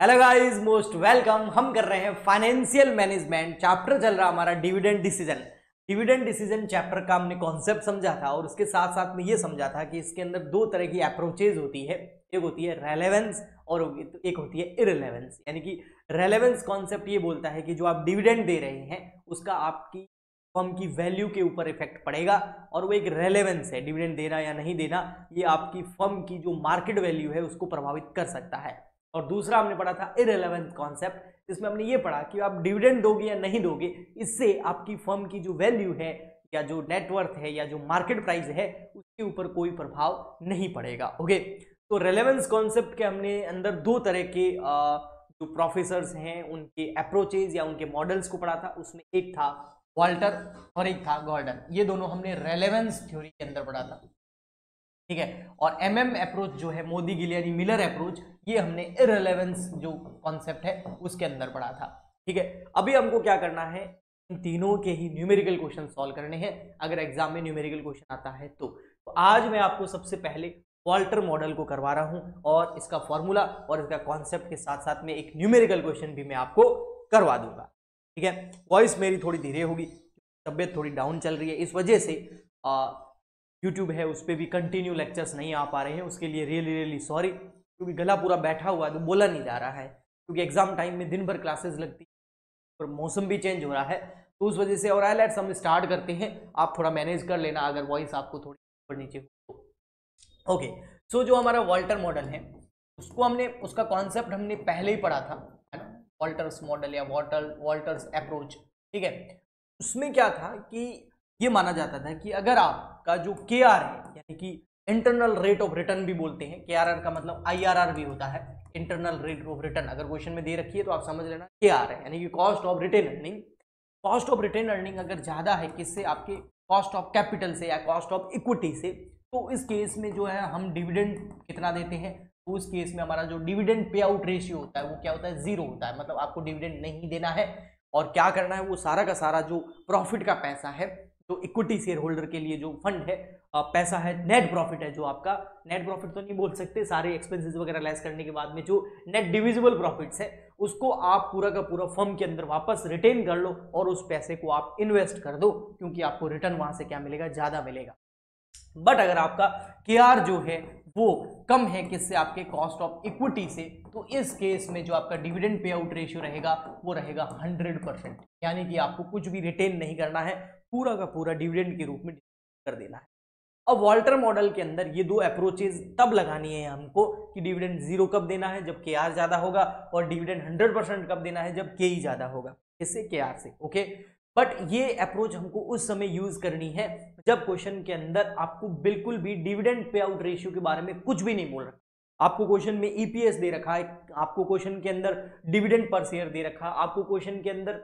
Hello guys, most welcome. हम कर रहे हैं फाइनेंशियल मैनेजमेंट, चैप्टर चल रहा हमारा dividend decision. Dividend decision chapter का हमने कॉन्सेप्ट समझा था और उसके साथ साथ में ये समझा था कि इसके अंदर दो तरह की अप्रोचेज होती है। एक होती है रेलेवेंस और एक होती है इररिलेवेंस। यानी कि रेलेवेंस कॉन्सेप्ट ये बोलता है कि जो आप डिविडेंड दे रहे हैं उसका आपकी फर्म की वैल्यू के ऊपर इफेक्ट पड़ेगा, और वो एक रेलेवेंस है, डिविडेंड देना या नहीं देना ये आपकी फर्म की जो मार्केट वैल्यू है उसको प्रभावित कर सकता है। और दूसरा हमने पढ़ा था इररिलेवेंस कॉन्सेप्ट, जिसमें हमने ये पढ़ा कि आप डिविडेंड दोगे या नहीं दोगे, इससे आपकी फर्म की जो वैल्यू है या जो नेटवर्थ है या जो मार्केट प्राइस है उसके ऊपर कोई प्रभाव नहीं पड़ेगा। ओके, तो रेलेवेंस कॉन्सेप्ट के हमने अंदर दो तरह के जो प्रोफेसर्स हैं उनके अप्रोचेज या उनके मॉडल्स को पढ़ा था। उसमें एक था वाल्टर और एक था गॉर्डन। ये दोनों हमने रेलेवेंस थ्योरी के अंदर पढ़ा था, ठीक है। और एमएम अप्रोच जो है, मोदी गिलियानी मिलर अप्रोच, ये हमने इररिलेवेंस जो कॉन्सेप्ट है उसके अंदर पढ़ा था, ठीक है। अभी हमको क्या करना है, इन तीनों के ही न्यूमेरिकल क्वेश्चन सॉल्व करने हैं अगर एग्जाम में न्यूमेरिकल क्वेश्चन आता है तो आज मैं आपको सबसे पहले वाल्टर मॉडल को करवा रहा हूं और इसका फॉर्मूला और इसका कॉन्सेप्ट के साथ साथ में एक न्यूमेरिकल क्वेश्चन भी मैं आपको करवा दूंगा, ठीक है। वॉइस मेरी थोड़ी धीरे होगी, तबियत थोड़ी डाउन चल रही है, इस वजह से यूट्यूब है उस पर भी कंटिन्यू लेक्चर्स नहीं आ पा रहे हैं, उसके लिए रियली रियली सॉरी। क्योंकि गला पूरा बैठा हुआ है तो बोला नहीं जा रहा है, क्योंकि एग्जाम टाइम में दिन भर क्लासेस लगती है और मौसम भी चेंज हो रहा है तो उस वजह से। और लेट्स हम स्टार्ट करते हैं, आप थोड़ा मैनेज कर लेना अगर वॉइस आपको थोड़ी ऊपर नीचे हो। ओके, सो जो हमारा वाल्टर मॉडल है उसको हमने, उसका कॉन्सेप्ट हमने पहले ही पढ़ा था, है ना, वाल्टर्स मॉडल या वाल्टर्स अप्रोच, ठीक है। उसमें क्या था कि ये माना जाता था कि अगर आपका जो के आर है, यानी कि इंटरनल रेट ऑफ रिटर्न भी बोलते हैं, के आर आर का मतलब IRR भी होता है, इंटरनल रेट ऑफ रिटर्न। अगर क्वेश्चन में दे रखी है तो आप समझ लेना के आर है, यानी कि cost of retained earning. Cost of retained earning अगर ज्यादा है किससे, आपके कॉस्ट ऑफ कैपिटल से या कॉस्ट ऑफ इक्विटी से, तो इस केस में जो है हम डिविडेंड कितना देते हैं, तो उस केस में हमारा जो डिविडेंड पे आउट रेशियो होता है वो क्या होता है, 0 होता है। मतलब आपको डिविडेंड नहीं देना है और क्या करना है, वो सारा का सारा जो प्रॉफिट का पैसा है, जो इक्विटी शेयर होल्डर के लिए जो फंड है, पैसा है, नेट प्रॉफिट है, जो आपका नेट प्रॉफिट तो नहीं बोल सकते, सारे एक्सपेंसेस वगैरह लेस करने के बाद में जो नेट डिविजिबल प्रॉफिट्स है उसको आप पूरा का पूरा फर्म के अंदर वापस रिटेन कर लो और उस पैसे को आप इन्वेस्ट कर दो, क्योंकि आपको रिटर्न वहां से क्या मिलेगा, ज्यादा मिलेगा। बट अगर आपका केआर जो है वो कम है किससे, आपके कॉस्ट ऑफ इक्विटी से, तो इस केस में जो आपका डिविडेंड पे आउट रेशियो रहेगा वो रहेगा 100%। यानी कि आपको कुछ भी रिटेन नहीं करना है, पूरा का पूरा डिविडेंड के रूप में कर देना है। अब वाल्टर मॉडल के अंदर ये दो अप्रोचेज तब लगानी है हमको कि डिविडेंड 0 कब देना है, जब केआर ज्यादा होगा, और डिविडेंड 100% कब देना है, जब केई ज्यादा होगा, इससे केआर से। ओके, बट ये अप्रोच हमको उस समय यूज करनी है जब क्वेश्चन के अंदर आपको बिल्कुल भी डिविडेंड पे आउट रेशियो के बारे में कुछ भी नहीं बोल रहा। आपको क्वेश्चन में ईपीएस दे रखा है, आपको क्वेश्चन के अंदर डिविडेंड पर शेयर दे रखा, आपको क्वेश्चन के अंदर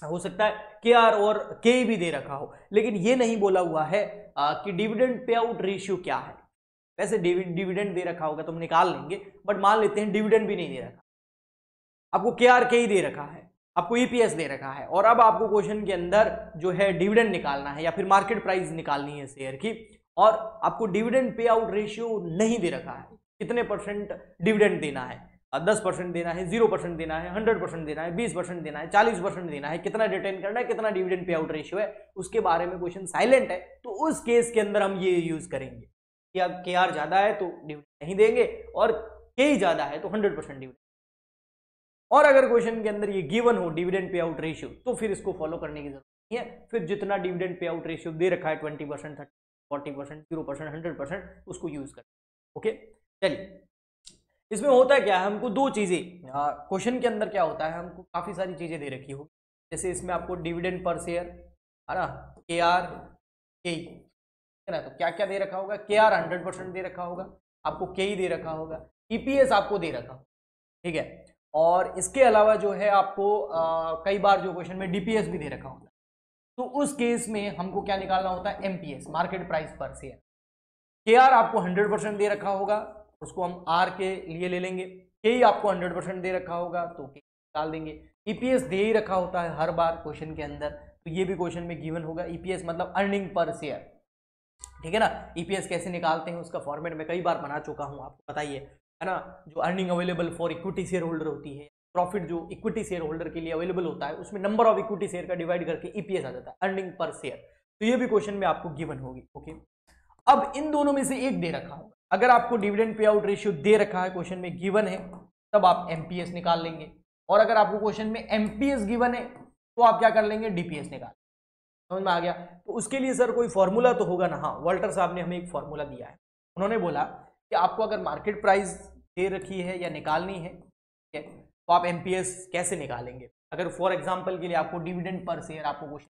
हो सकता है के आर और के भी दे रखा हो, लेकिन ये नहीं बोला हुआ है कि डिविडेंड पे आउट रेशियो क्या है। वैसे डिविडेंड दे रखा होगा तो हम निकाल लेंगे, बट मान लेते हैं डिविडेंड भी नहीं दे रखा, आपको के आर के ही दे रखा है, आपको ईपीएस दे रखा है, और अब आपको क्वेश्चन के अंदर जो है डिविडेंड निकालना है या फिर मार्केट प्राइस निकालनी है शेयर की, और आपको डिविडेंड पे आउट रेशियो नहीं दे रखा है, कितने परसेंट डिविडेंड देना है, 10% देना है, 0% देना है, 100% देना है, 20% देना है, 40% देना है, कितना रिटेन करना है, कितना डिविडेंड पे आउट रेशियो है, उसके बारे में क्वेश्चन साइलेंट है, तो उस केस के अंदर हम ये यूज करेंगे कि अब के आर ज्यादा है तो डिविडेंड नहीं देंगे, और के ही ज्यादा है तो 100% डिविडेंड। और अगर क्वेश्चन के अंदर ये गिवन हो डिविडेंड पे आउट रेशियो, तो फिर इसको फॉलो करने की जरूरत नहीं है, फिर जितना डिविडेंड पे आउट रेशियो दे रखा है 20%, 30%, 40%, 0%, 100%, उसको यूज करें। ओके, चलिए, इसमें होता क्या है, हमको दो चीजें, क्वेश्चन के अंदर क्या होता है, हमको काफी सारी चीजें दे रखी हो, जैसे इसमें आपको डिविडेंड पर शेयर, है ना, के आर के, है ना, तो क्या क्या दे रखा होगा, के आर 100% दे रखा होगा, आपको के ही दे रखा होगा, ईपीएस आपको दे रखा होगा, ठीक है। और इसके अलावा जो है आपको कई बार जो क्वेश्चन में डीपीएस भी दे रखा होता है, तो उस केस में हमको क्या निकालना होता है, एमपीएस, मार्केट प्राइस पर शेयर। के आर आपको 100% दे रखा होगा, उसको हम आर के लिए ले लेंगे, के ही आपको 100% दे रखा होगा तो के निकाल देंगे। ईपीएस दे ही रखा होता है हर बार क्वेश्चन के अंदर, तो ये भी क्वेश्चन में गिवन होगा, ईपीएस मतलब अर्निंग पर शेयर, ठीक है ना। ईपीएस कैसे निकालते हैं उसका फॉर्मेट में कई बार बना चुका हूं, आपको बताइए, है ना, जो earning available for equity share holder होती है, प्रॉफिट जो इक्विटी शेयर होल्डर के लिए अवेलेबल होता है, उसमें नंबर ऑफ इक्विटी शेयर का डिवाइड करके ईपीएस आ जाता है, अर्निंग पर शेयर। तो ये भी क्वेश्चन में आपको गिवन होगी। ओके, अब इन दोनों में से एक दे रखा होगा, अगर आपको डिविडेंड पे आउट रेशियो दे रखा है, क्वेश्चन में गिवन है, तब आप एमपीएस निकाल लेंगे, और अगर आपको क्वेश्चन में एमपीएस गिवन है तो आप क्या कर लेंगे, डीपीएस निकाल। समझ में आ गया? तो उसके लिए सर कोई फॉर्मूला तो होगा ना? हाँ, वॉल्टर साहब ने हमें एक फॉर्मूला दिया है। उन्होंने बोला कि आपको अगर मार्केट प्राइस दे रखी है या निकालनी है, ठीक है, तो आप एमपीएस कैसे निकालेंगे? अगर फॉर एग्जांपल के लिए आपको डिविडेंड पर शेयर आपको क्वेश्चन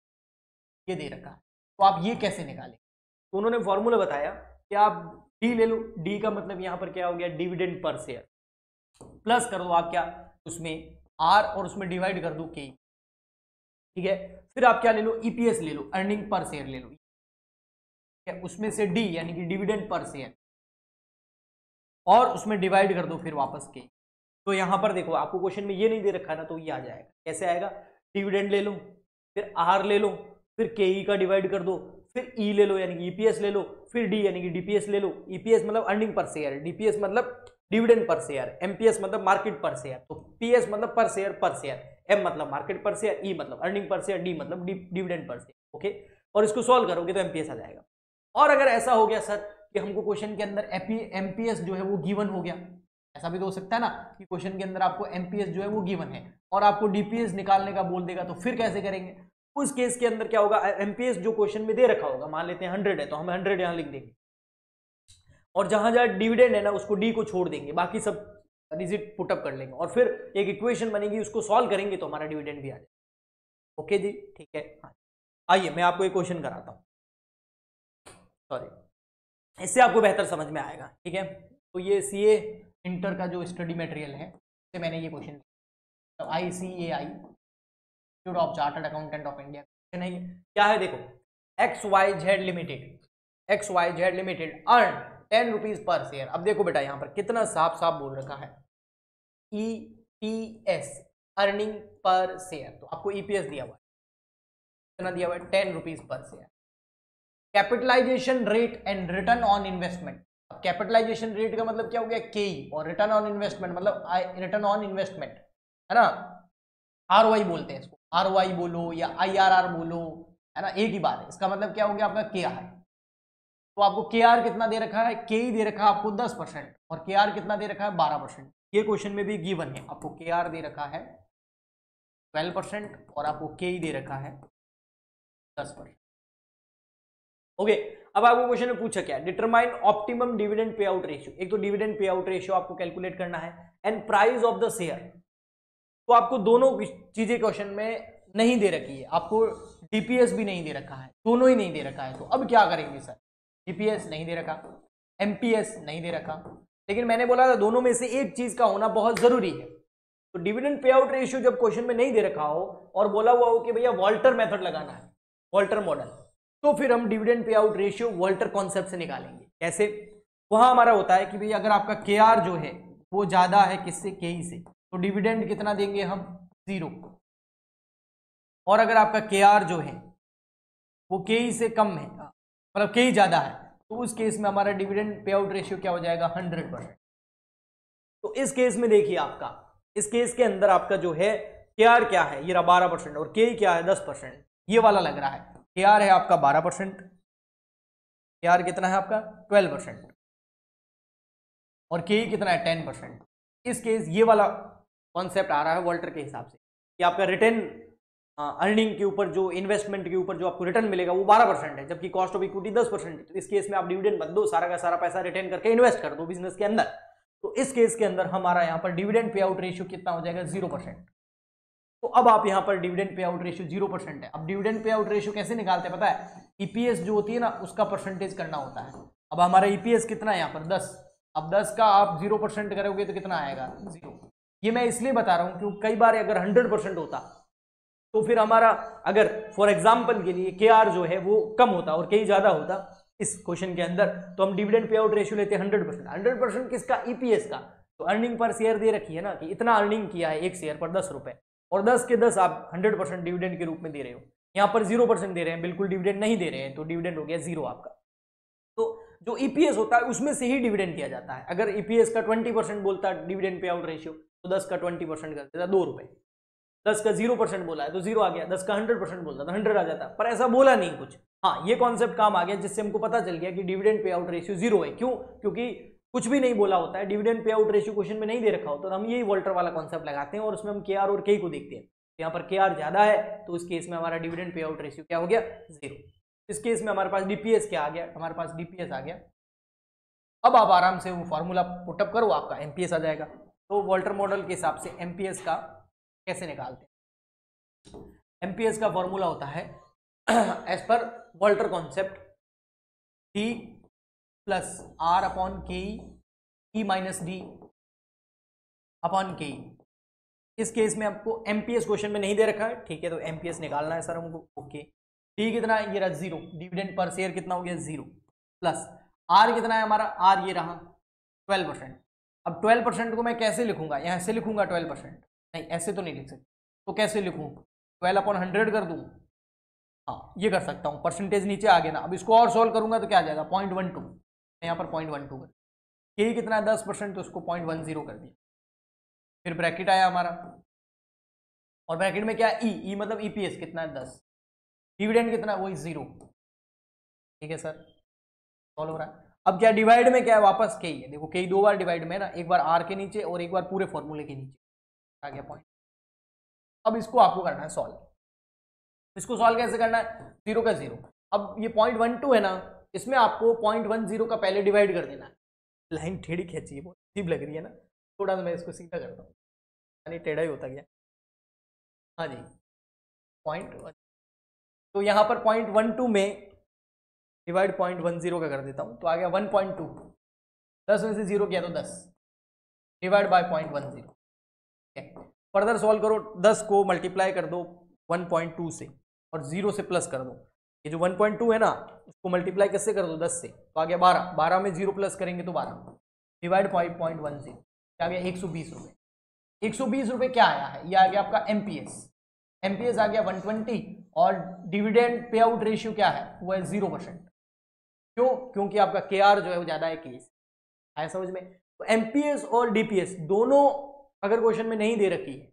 ये दे रखा है, तो आप ये कैसे निकालेंगे? तो उन्होंने फॉर्मूला बताया कि आप डी ले लो, डी का मतलब यहाँ पर क्या हो गया, डिविडेंड पर शेयर, प्लस कर दो आप क्या उसमें आर, और उसमें डिवाइड कर दो के, ठीक है। फिर आप क्या ले लो, ईपीएस ले लो, अर्निंग पर शेयर ले लो, ठीक है, उसमें से डी यानी कि डिविडेंड पर शेयर, और उसमें डिवाइड कर दो फिर वापस के। तो यहां पर देखो आपको क्वेश्चन में ये नहीं दे रखा ना, तो ये आ जाएगा। कैसे आएगा, डिविडेंड ले लो, फिर आर ले लो, फिर के ई का डिवाइड कर दो, फिर ई ले लो यानी कि ईपीएस ले लो, फिर डी यानी कि डीपीएस ले लो। ईपीएस मतलब अर्निंग पर शेयर, डीपीएस मतलब डिविडेंड पर शेयर, एमपीएस मतलब मार्केट पर शेयर, तो पीएस मतलब पर शेयर, एम मतलब मार्केट पर शेयर, ई मतलब अर्निंग पर शेयर, डी मतलब डिविडेंड पर शेयर। ओके, और इसको सॉल्व करोगे तो एमपीएस आ जाएगा। और अगर ऐसा हो गया सर कि हमको क्वेश्चन के अंदर एमपीएस जो है वो गिवन हो गया, ऐसा भी तो हो सकता है ना कि क्वेश्चन के अंदर आपको एमपीएस जो है वो गिवन है और आपको डीपीएस निकालने का बोल देगा, तो फिर कैसे करेंगे? उस केस के अंदर क्या होगा, एमपीएस जो क्वेश्चन में दे रखा होगा, मान लेते हैं 100 है तो हम 100 यहां लिख देंगे, और जहां जहां डिविडेंड है ना उसको डी को छोड़ देंगे, बाकी सब डिजिट पुटअप कर लेंगे, और फिर एक इक्वेशन बनेगी, उसको सॉल्व करेंगे तो हमारा डिविडेंड भी आ जाएगा। ओके जी, ठीक है। हाँ, आइए मैं आपको एक क्वेश्चन कराता हूं, सॉरी, इससे आपको बेहतर समझ में आएगा। ठीक है, तो ये सीए इंटर का जो स्टडी मटेरियल है उससे मैंने ये क्वेश्चन, तो ICAI institute of chartered accountant of India question है। क्या है देखो, XYZ लिमिटेड अर्न 10 रुपीज पर शेयर। अब देखो बेटा यहाँ पर कितना साफ साफ बोल रखा है, EPS अर्निंग पर शेयर, तो आपको EPS दिया हुआ है, कितना दिया हुआ है, 10 रुपीज पर share. Capitalization rate and return on investment, capitalization rate का मतलब क्या हो गया, KE, और रिटर्न ऑन इन्वेस्टमेंट मतलब रिटर्न ऑन इन्वेस्टमेंट, है ना, ROI बोलते हैं इसको, ROI बोलो या IRR बोलो, है ना, एक ही बात है। इसका मतलब क्या हो गया आपका KR, तो आपको KR कितना दे रखा है, KE दे रखा है आपको 10% और KR कितना दे रखा है 12%। ये क्वेश्चन में भी गिवन है, आपको KR दे रखा है 12% और आपको KE दे रखा है 10%। ओके, अब आपको क्वेश्चन में पूछा क्या, determine optimum dividend pay out ratio. एक तो डिविडेंड पे आउट रेशियो आपको कैलकुलेट करना है, and price of the share. तो आपको दोनों चीजें क्वेश्चन में नहीं दे रखी है, आपको डीपीएस भी नहीं दे रखा है, दोनों ही नहीं दे रखा है। तो अब क्या करेंगे सर, डीपीएस नहीं दे रखा, एमपीएस नहीं दे रखा, लेकिन मैंने बोला था दोनों में से एक चीज का होना बहुत जरूरी है। तो डिविडेंड पे आउट रेशियो जब क्वेश्चन में नहीं दे रखा हो और बोला हुआ हो कि भैया वॉल्टर मेथड लगाना है, वॉल्टर मॉडल, तो फिर हम dividend pay out ratio Walter concept से निकालेंगे। कैसे, वहां हमारा होता है कि भाई अगर आपका केआर जो है वो ज्यादा है किससे, केई से, तो डिविडेंड कितना देंगे हम, 0। और अगर आपका केआर जो है वो केई से कम है, मतलब केई ज्यादा है, तो उस केस में हमारा डिविडेंड पे आउट रेशियो क्या हो जाएगा, 100%। तो इस केस में देखिए आपका, इस केस के अंदर आपका जो है केआर क्या है, ये 12% और केई क्या है 10%, ये वाला लग रहा है। केआर है आपका 12%, केआर कितना है आपका 12%, और केई कितना है 10%। इस केस ये वाला कॉन्सेप्ट आ रहा है वॉल्टर के हिसाब से कि आपका रिटर्न अर्निंग के ऊपर, जो इन्वेस्टमेंट के ऊपर जो आपको रिटर्न मिलेगा वो 12% है, जबकि कॉस्ट ऑफ इक्विटी 10% है। तो इस केस में आप डिविडेंड मत दो, सारा का सारा पैसा रिटर्न करके इन्वेस्ट कर दो बिजनेस के अंदर। तो इस केस के अंदर हमारा यहाँ पर डिविडेंड पे आउट रेशियो कितना हो जाएगा, 0%। तो अब आप यहाँ पर डिविडेंड पे आउट रेशियो 0% है। अब डिविडेंड पे आउट रेशियो कैसे निकालते हैं पता है, ईपीएस जो होती है ना उसका परसेंटेज करना होता है। अब हमारा ईपीएस कितना है यहाँ पर 10, अब 10 का आप 0% करोगे तो कितना आएगा, 0। ये मैं इसलिए बता रहा हूँ क्योंकि कई बार अगर 100% होता तो फिर हमारा, अगर फॉर एग्जाम्पल के लिए केआर जो है वो कम होता और केई ज्यादा होता इस क्वेश्चन के अंदर, तो हम डिविडेंड पे आउट रेशियो लेते हैं 100%। 100% किसका, ईपीएस का। तो अर्निंग पर शेयर दे रखी है ना कि इतना अर्निंग किया है एक शेयर पर 10 रुपए, और 10 के 10 आप 100% डिविडेंड के रूप में दे रहे हो। यहाँ पर 0% दे रहे हैं, बिल्कुल डिविडेंड नहीं दे रहे हैं, तो डिविडेंड हो गया 0 आपका। तो जो ईपीएस होता है उसमें से ही डिविडेंड दिया जाता है। अगर ईपीएस का 20% बोलता है डिविडेंड पे आउट रेशियो, तो 10 का 20% कर देता 2 रुपए। 10 का 0% बोला है तो 0 आ गया, 10 का 100% बोलता तो 100 आ जाता, पर ऐसा बोला नहीं कुछ। हाँ, ये कॉन्सेप्ट काम आ गया जिससे हमको पता चल गया कि डिविडेंड पे आउट रेशियो 0 है। क्यों? क्योंकि कुछ भी नहीं बोला होता है, dividend pay out ratio question में नहीं दे रखा होता, तो हम यही वोल्टर वाला कॉन्सेप्ट लगाते हैं और उसमें हम केआर और के को देखते हैं। यहाँ पर केआर ज्यादा है तो उस केस में हमारा डिविडेंड पे आउट रेशियो क्या हो गया? 0। इस केस में हमारे पास डीपीएस क्या आ गया? हमारे पास डीपीएस आ गया। अब आप आराम से वो फॉर्मूला पुटअप करो, आपका एमपीएस आ जाएगा। तो वोल्टर मॉडल के हिसाब से एमपीएस का कैसे निकालते हैं? एमपीएस का फॉर्मूला होता है as per Walter concept, D plus R upon K E minus D upon के। इस केस में आपको एमपीएस क्वेश्चन में नहीं दे रखा है, ठीक है, तो एमपीएस निकालना है सर हमको। ओके, डी कितना है? ये रहा 0। डिविडेंड पर शेयर कितना हो गया? 0। प्लस आर कितना है हमारा? आर ये रहा 12%। अब 12% को मैं कैसे लिखूंगा? यहाँ से लिखूंगा 12%? नहीं, ऐसे तो नहीं लिख सकते, तो कैसे लिखूँ? 12/100 कर दूँ? हाँ, ये कर सकता हूँ, परसेंटेज नीचे आ गया ना। अब इसको और सोल्व करूंगा तो क्या आ जाएगा? 0.12। मैं यहाँ पर 0.12 कर, के कितना है? 10%, तो उसको 0.10 कर दिया। फिर ब्रैकेट आया हमारा, और ब्रैकेट में क्या? ई मतलब ईपीएस कितना है? 10। डिविडेंड कितना है? वही 0। ठीक है सर, सॉल्व हो रहा है। अब क्या डिवाइड में क्या है? वापस के ही है। देखो के ही 2 बार डिवाइड में है ना, एक बार आर के नीचे और एक बार पूरे फॉर्मूले के नीचे आ गया पॉइंट। अब इसको आपको करना है सॉल्व। इसको सॉल्व कैसे करना है? 0 का 0। अब ये 0.12 है ना, इसमें आपको 0.10 का पहले डिवाइड कर देना है। लाइन टेढ़ी खींची है, बहुत अजीब लग रही है ना, थोड़ा सा मैं इसको सीधा करता हूँ, यानी टेढ़ा ही होता गया। हाँ जी, 0.1, तो यहाँ पर 0.12 में डिवाइड 0.10 का कर देता हूँ, तो आ गया 1.2। 10 में से 0 किया तो 10 डिवाइड बाय 0.10। फर्दर सॉल्व करो, 10 को मल्टीप्लाई कर दो 1.2 से और 0 से प्लस कर दो। ये जो 1.2 है ना, उसको मल्टीप्लाई कैसे कर दो? 10 से, तो आ गया 12। 12 में 0 प्लस करेंगे तो 12 डिवाइड 0.10, क्या आ गया? 120 रुपये। 120 रुपये क्या आया है? ये आ गया आपका एमपीएस। एमपीएस आ गया 120 और डिविडेंड पे आउट रेशियो क्या है? वो है 0%। क्यों? क्योंकि आपका केआर जो है वो ज्यादा है केस। आया समझ में? तो एमपीएस और डीपीएस दोनों अगर क्वेश्चन में नहीं दे रखी है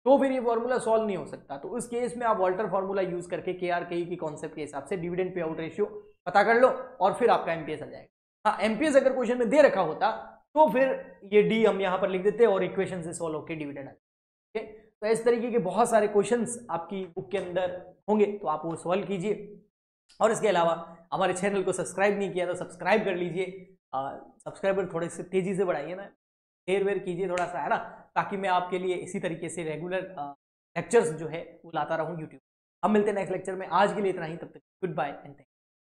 तो फिर ये फॉर्मूला सॉल्व नहीं हो सकता। तो उस केस में आप वोल्टर फॉर्मूला यूज करके केआर के की कॉन्सेप्ट के हिसाब से डिविडेंड पे आउट रेशियो पता कर लो और फिर आपका एमपीएस आ जाएगा। हाँ, एमपीएस अगर क्वेश्चन में दे रखा होता तो फिर ये डी हम यहाँ पर लिख देते और इक्वेशन से सॉल्व होकर डिविडेंड आ जाए। तो इस तरीके के बहुत सारे क्वेश्चंस आपकी बुक के अंदर होंगे, तो आप वो सॉल्व कीजिए। और इसके अलावा हमारे चैनल को सब्सक्राइब नहीं किया तो सब्सक्राइब कर लीजिए। सब्सक्राइबर थोड़े से तेजी से बढ़ाइए ना, शेयर वेयर कीजिए थोड़ा सा, है ना, ताकि मैं आपके लिए इसी तरीके से रेगुलर लेक्चर्स जो है वो लाता रहूं यूट्यूब। हम मिलते हैं नेक्स्ट लेक्चर में, आज के लिए इतना ही, तब तक good bye and thank you.